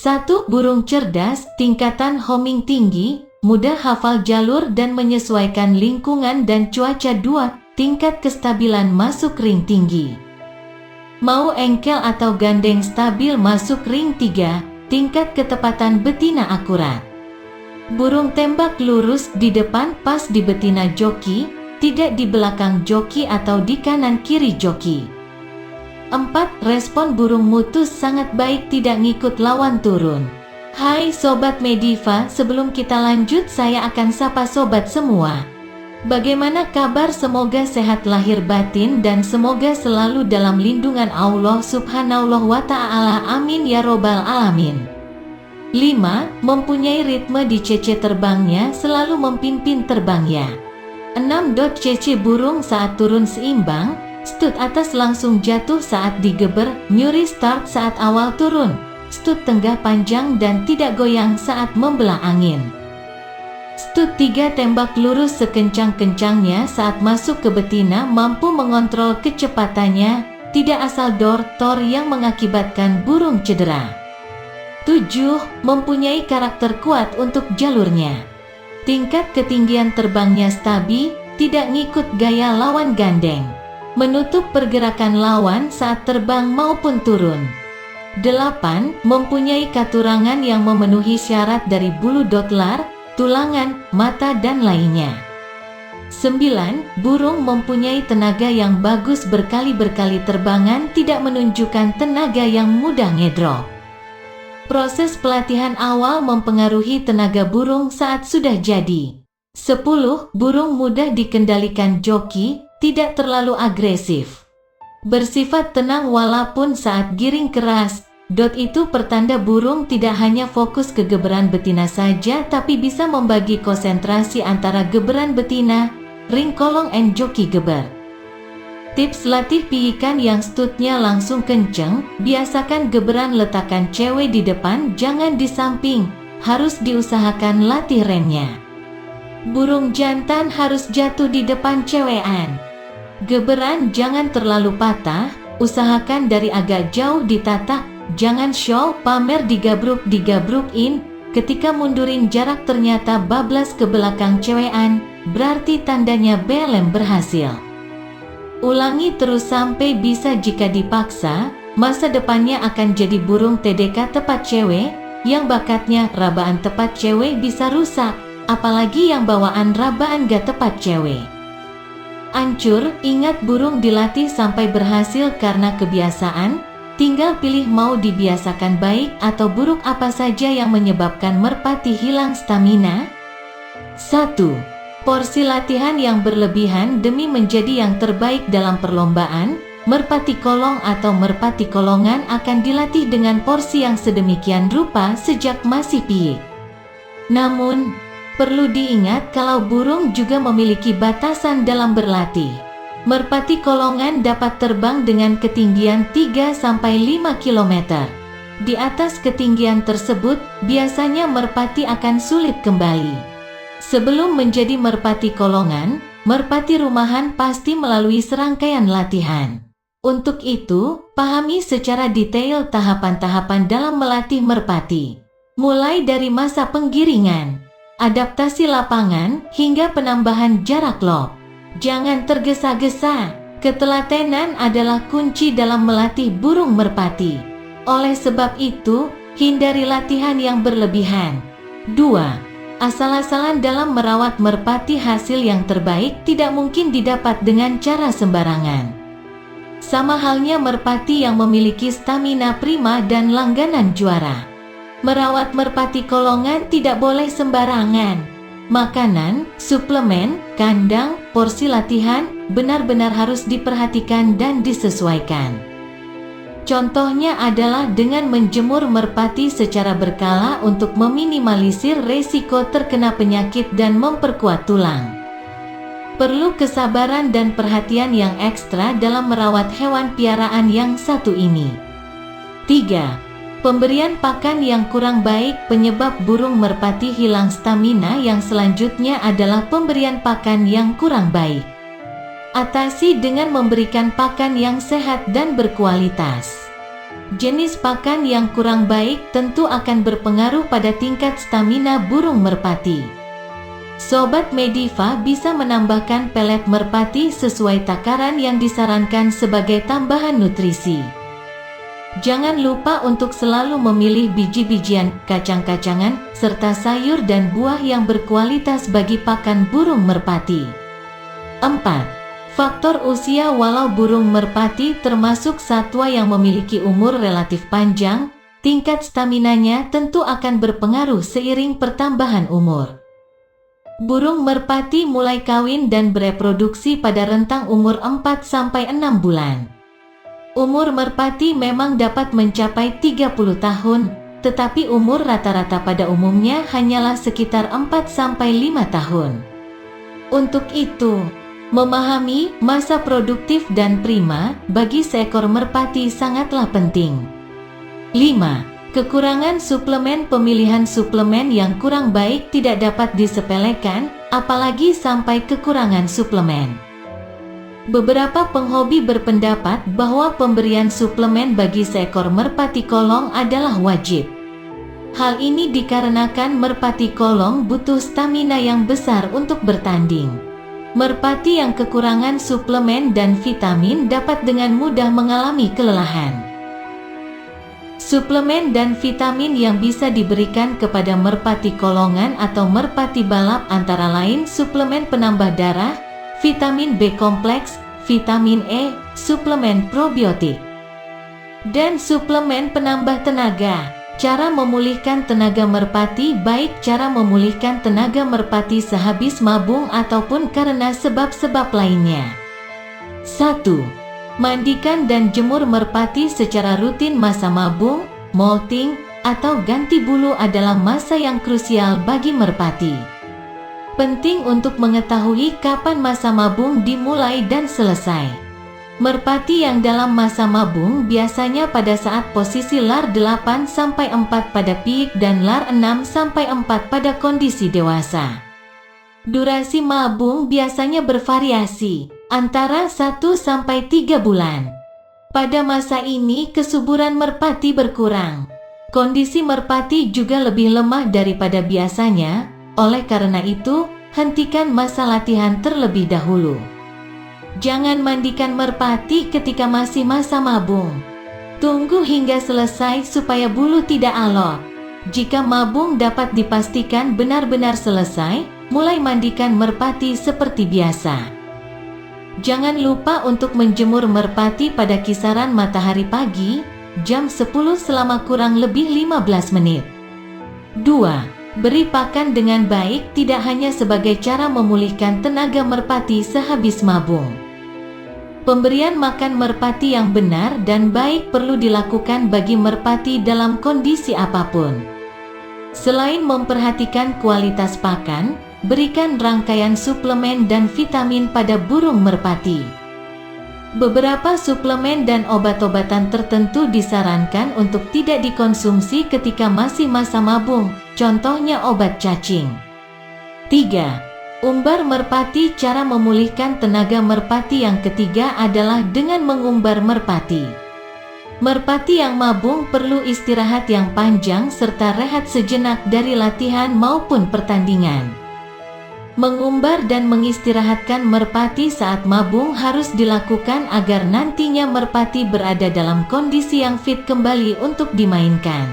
1. Burung cerdas, tingkatan homing tinggi, mudah hafal jalur dan menyesuaikan lingkungan dan cuaca. 2. Tingkat kestabilan masuk ring tinggi. Mau engkel atau gandeng stabil masuk ring. 3. Tingkat ketepatan betina akurat. Burung tembak lurus di depan pas di betina joki, tidak di belakang joki atau di kanan kiri joki. 4. Respon burung mutus sangat baik, tidak ngikut lawan turun. Hai Sobat Mediva, sebelum kita lanjut saya akan sapa sobat semua. Bagaimana kabar? Semoga sehat lahir batin dan semoga selalu dalam lindungan Allah Subhanahu wa Ta'ala. Amin ya robbal alamin. 5. Mempunyai ritme di cece terbangnya, selalu memimpin terbangnya. 6. Cece burung saat turun seimbang, stud atas langsung jatuh saat digeber, nyuri start saat awal turun, stud tenggah panjang dan tidak goyang saat membelah angin. Stud 3. Tembak lurus sekencang-kencangnya saat masuk ke betina, mampu mengontrol kecepatannya, tidak asal dor-tor yang mengakibatkan burung cedera. 7. Mempunyai karakter kuat untuk jalurnya. Tingkat ketinggian terbangnya stabil, tidak ngikut gaya lawan gandeng. Menutup pergerakan lawan saat terbang maupun turun. 8. Mempunyai katurangan yang memenuhi syarat dari bulu dotlar, tulangan, mata dan lainnya. 9. Burung mempunyai tenaga yang bagus berkali-berkali terbangan, tidak menunjukkan tenaga yang mudah ngedrop. Proses pelatihan awal mempengaruhi tenaga burung saat sudah jadi. 10. Burung mudah dikendalikan joki, tidak terlalu agresif. Bersifat tenang walaupun saat giring keras. Itu pertanda burung tidak hanya fokus ke geberan betina saja tapi bisa membagi konsentrasi antara geberan betina, ring kolong and joki geber. Tips latih piikan yang studnya langsung kenceng, biasakan geberan letakkan cewek di depan, jangan di samping, harus diusahakan latih remnya. Burung jantan harus jatuh di depan cewekan. Geberan jangan terlalu patah, usahakan dari agak jauh ditatak, jangan show, pamer digabruk-in, ketika mundurin jarak ternyata bablas ke belakang cewekan, berarti tandanya belem berhasil. Ulangi terus sampai bisa. Jika dipaksa, masa depannya akan jadi burung TDK tepat cewek, yang bakatnya rabaan tepat cewek bisa rusak, apalagi yang bawaan rabaan gak tepat cewek. Ancur, ingat burung dilatih sampai berhasil karena kebiasaan, tinggal pilih mau dibiasakan baik atau buruk. Apa saja yang menyebabkan merpati hilang stamina? 1. Porsi latihan yang berlebihan demi menjadi yang terbaik dalam perlombaan. Merpati kolong atau merpati kolongan akan dilatih dengan porsi yang sedemikian rupa sejak masih piik. Namun, perlu diingat kalau burung juga memiliki batasan dalam berlatih. Merpati kolongan dapat terbang dengan ketinggian 3-5 km. Di atas ketinggian tersebut, biasanya merpati akan sulit kembali. Sebelum menjadi merpati kolongan, merpati rumahan pasti melalui serangkaian latihan. Untuk itu, pahami secara detail tahapan-tahapan dalam melatih merpati. Mulai dari masa penggiringan, adaptasi lapangan, hingga penambahan jarak lob. Jangan tergesa-gesa, ketelatenan adalah kunci dalam melatih burung merpati. Oleh sebab itu, hindari latihan yang berlebihan. 2. Asal-asalan dalam merawat merpati. Hasil yang terbaik tidak mungkin didapat dengan cara sembarangan. Sama halnya merpati yang memiliki stamina prima dan langganan juara. Merawat merpati kolongan tidak boleh sembarangan. Makanan, suplemen, kandang, porsi latihan benar-benar harus diperhatikan dan disesuaikan. Contohnya adalah dengan menjemur merpati secara berkala untuk meminimalisir resiko terkena penyakit dan memperkuat tulang. Perlu kesabaran dan perhatian yang ekstra dalam merawat hewan piaraan yang satu ini. 3. Pemberian pakan yang kurang baik penyebab burung merpati hilang stamina. Yang selanjutnya adalah pemberian pakan yang kurang baik. Atasi dengan memberikan pakan yang sehat dan berkualitas. Jenis pakan yang kurang baik tentu akan berpengaruh pada tingkat stamina burung merpati. Sobat Mediva bisa menambahkan pelet merpati sesuai takaran yang disarankan sebagai tambahan nutrisi. Jangan lupa untuk selalu memilih biji-bijian, kacang-kacangan, serta sayur dan buah yang berkualitas bagi pakan burung merpati. 4. Faktor usia. Walau burung merpati termasuk satwa yang memiliki umur relatif panjang, tingkat staminanya tentu akan berpengaruh seiring pertambahan umur. Burung merpati mulai kawin dan bereproduksi pada rentang umur 4-6 bulan. Umur merpati memang dapat mencapai 30 tahun, tetapi umur rata-rata pada umumnya hanyalah sekitar 4-5 tahun. Untuk itu, memahami masa produktif dan prima bagi seekor merpati sangatlah penting. 5. Kekurangan suplemen. Pemilihan suplemen yang kurang baik tidak dapat disepelekan, apalagi sampai kekurangan suplemen. Beberapa penghobi berpendapat bahwa pemberian suplemen bagi seekor merpati kolong adalah wajib. Hal ini dikarenakan merpati kolong butuh stamina yang besar untuk bertanding. Merpati yang kekurangan suplemen dan vitamin dapat dengan mudah mengalami kelelahan. Suplemen dan vitamin yang bisa diberikan kepada merpati kolongan atau merpati balap antara lain suplemen penambah darah, vitamin B kompleks, vitamin E, suplemen probiotik, dan suplemen penambah tenaga. Cara memulihkan tenaga merpati. Baik cara memulihkan tenaga merpati sehabis mabung ataupun karena sebab-sebab lainnya. 1. Mandikan dan jemur merpati secara rutin. Masa mabung, molting, atau ganti bulu adalah masa yang krusial bagi merpati. Penting untuk mengetahui kapan masa mabung dimulai dan selesai. Merpati yang dalam masa mabung biasanya pada saat posisi lar 8-4 pada peak dan lar 6-4 pada kondisi dewasa. Durasi mabung biasanya bervariasi, antara 1-3 bulan. Pada masa ini kesuburan merpati berkurang. Kondisi merpati juga lebih lemah daripada biasanya. Oleh karena itu, hentikan masa latihan terlebih dahulu. Jangan mandikan merpati ketika masih masa mabung. Tunggu hingga selesai supaya bulu tidak alot. Jika mabung dapat dipastikan benar-benar selesai, mulai mandikan merpati seperti biasa. Jangan lupa untuk menjemur merpati pada kisaran matahari pagi, jam 10 selama kurang lebih 15 menit. 2. Beri pakan dengan baik. Tidak hanya sebagai cara memulihkan tenaga merpati sehabis mabung. Pemberian makan merpati yang benar dan baik perlu dilakukan bagi merpati dalam kondisi apapun. Selain memperhatikan kualitas pakan, berikan rangkaian suplemen dan vitamin pada burung merpati. Beberapa suplemen dan obat-obatan tertentu disarankan untuk tidak dikonsumsi ketika masih masa mabung, contohnya obat cacing. 3. Umbar merpati. Cara memulihkan tenaga merpati yang ketiga adalah dengan mengumbar merpati. Merpati yang mabung perlu istirahat yang panjang serta rehat sejenak dari latihan maupun pertandingan. Mengumbar dan mengistirahatkan merpati saat mabung harus dilakukan agar nantinya merpati berada dalam kondisi yang fit kembali untuk dimainkan.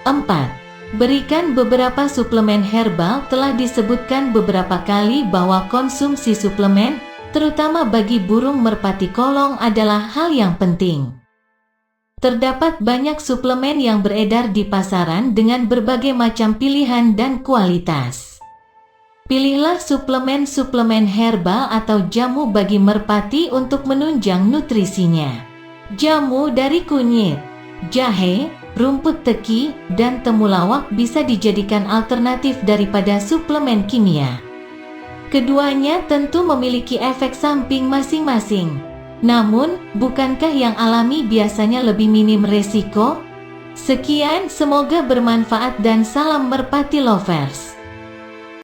4. Berikan beberapa suplemen herbal. Telah disebutkan beberapa kali bahwa konsumsi suplemen, terutama bagi burung merpati kolong, adalah hal yang penting. Terdapat banyak suplemen yang beredar di pasaran dengan berbagai macam pilihan dan kualitas. Pilihlah suplemen-suplemen herbal atau jamu bagi merpati untuk menunjang nutrisinya. Jamu dari kunyit, jahe, rumput teki, dan temulawak bisa dijadikan alternatif daripada suplemen kimia. Keduanya tentu memiliki efek samping masing-masing. Namun, bukankah yang alami biasanya lebih minim resiko? Sekian, semoga bermanfaat dan salam merpati lovers.